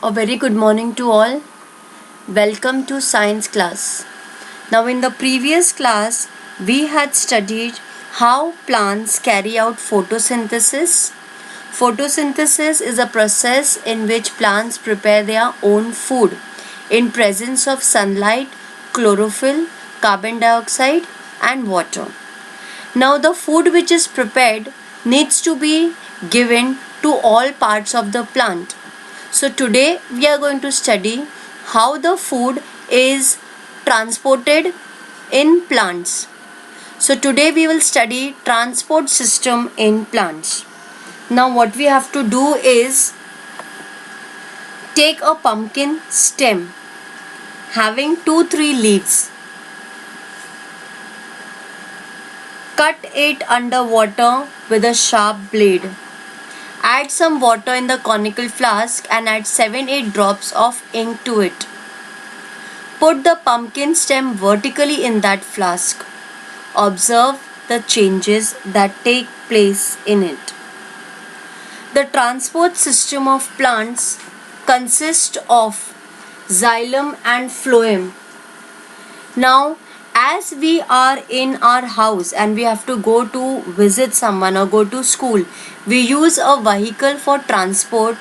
A very good morning to all. Welcome to science class. Now, in the previous class, we had studied how plants carry out photosynthesis. Photosynthesis is a process in which plants prepare their own food in presence of sunlight, chlorophyll, carbon dioxide, and water. Now, the food which is prepared needs to be given to all parts of the plant. So, today we are going to study how the food is transported in plants. So, today we will study transport system in plants. Now, what we have to do is take a pumpkin stem having 2-3 leaves. Cut it under water with a sharp blade. Add some water in the conical flask and add 7-8 drops of ink to it. Put the pumpkin stem vertically in that flask. Observe the changes that take place in it. The transport system of plants consists of xylem and phloem. Now, as we are in our house and we have to go to visit someone or go to school, we use a vehicle for transport.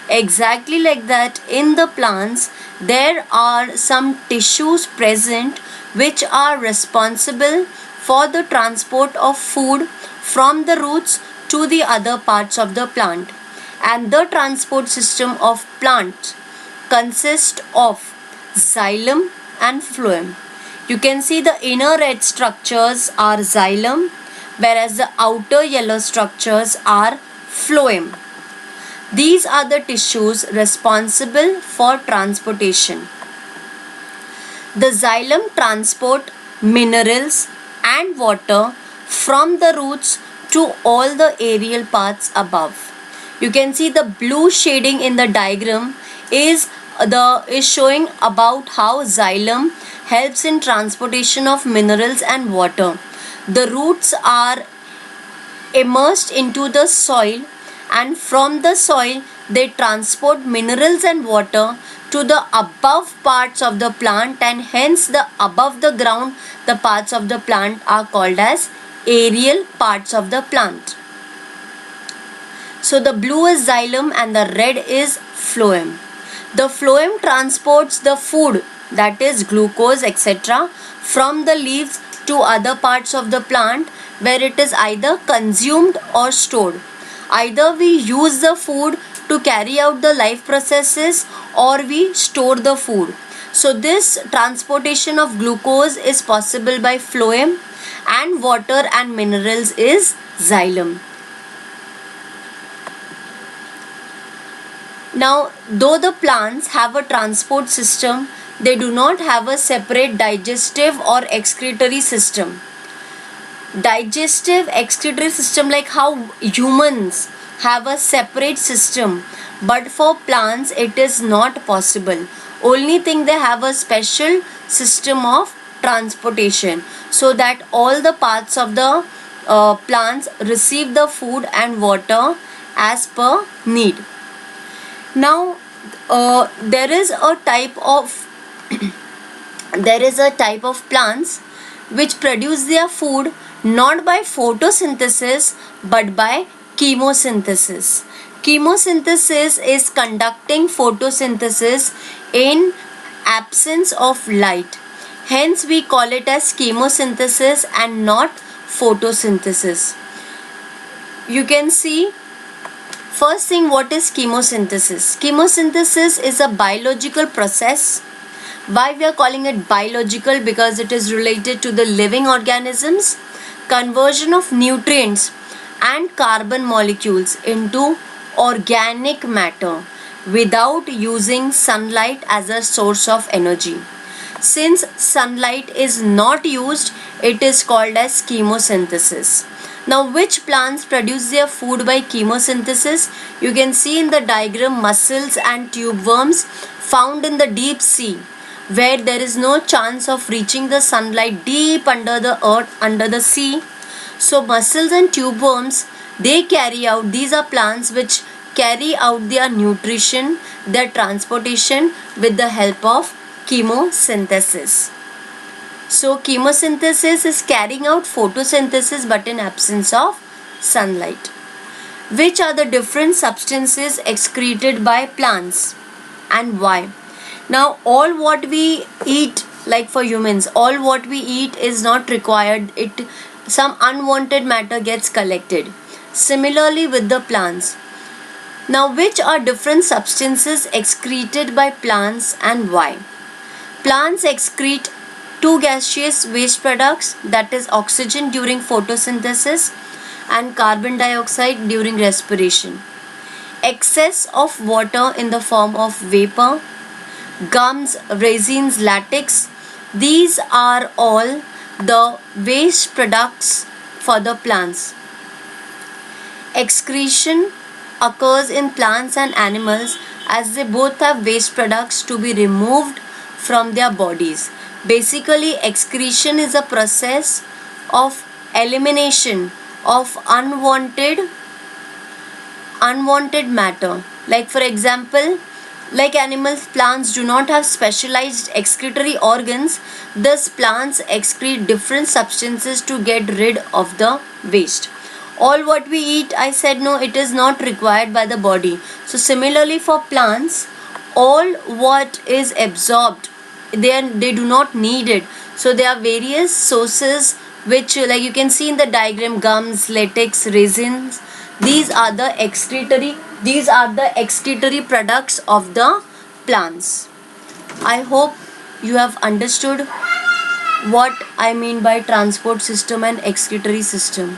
Exactly like that, in the plants, there are some tissues present which are responsible for the transport of food from the roots to the other parts of the plant. And the transport system of plants consists of xylem and phloem. You can see the inner red structures are xylem, whereas the outer yellow structures are phloem. These are the tissues responsible for transportation. The xylem transport minerals and water from the roots to all the aerial parts above. You can see the blue shading in the diagram is showing about how xylem helps in transportation of minerals and water. The roots are immersed into the soil, and from the soil they transport minerals and water to the above parts of the plant, and hence the above the ground the parts of the plant are called as aerial parts of the plant. So the blue is xylem and the red is phloem. The phloem transports the food, that is glucose etc., from the leaves to other parts of the plant where it is either consumed or stored. Either we use the food to carry out the life processes or we store the food. So this transportation of glucose is possible by phloem, and water and minerals is xylem. Now, though the plants have a transport system, they do not have a separate digestive or excretory system. Digestive, excretory system, like how humans have a separate system, but for plants it is not possible. Only thing, they have a special system of transportation so that all the parts of the plants receive the food and water as per need. Now, there is a type of plants which produce their food not by photosynthesis but by chemosynthesis. Chemosynthesis is conducting photosynthesis in absence of light. Hence, we call it as chemosynthesis and not photosynthesis. You can see, first thing, what is chemosynthesis? Chemosynthesis is a biological process. Why we are calling it biological? Because it is related to the living organisms. Conversion of nutrients and carbon molecules into organic matter without using sunlight as a source of energy. Since sunlight is not used, it is called as chemosynthesis. Now, which plants produce their food by chemosynthesis? You can see in the diagram mussels and tube worms found in the deep sea, where there is no chance of reaching the sunlight deep under the earth, under the sea. So mussels and tube worms, they carry out, these are plants which carry out their nutrition, their transportation with the help of chemosynthesis. So chemosynthesis is carrying out photosynthesis but in absence of sunlight. Which are the different substances excreted by plants and why? Now all what we eat, like for humans, all what we eat is not required. Some unwanted matter gets collected. Similarly with the plants. Now which are different substances excreted by plants and why? Plants excrete two gaseous waste products, that is oxygen during photosynthesis and carbon dioxide during respiration. Excess of water in the form of vapor, gums, resins, latex, these are all the waste products for the plants. Excretion occurs in plants and animals as they both have waste products to be removed from their bodies. Basically, excretion is a process of elimination of unwanted matter. Like for example, like animals, plants do not have specialized excretory organs. Thus, plants excrete different substances to get rid of the waste. All what we eat, I said no, it is not required by the body. So similarly for plants, all what is absorbed, they do not need it. So there are various sources which, like you can see in the diagram, gums, latex, resins, these are the excretory products of the plants. I hope you have understood what I mean by transport system and excretory system.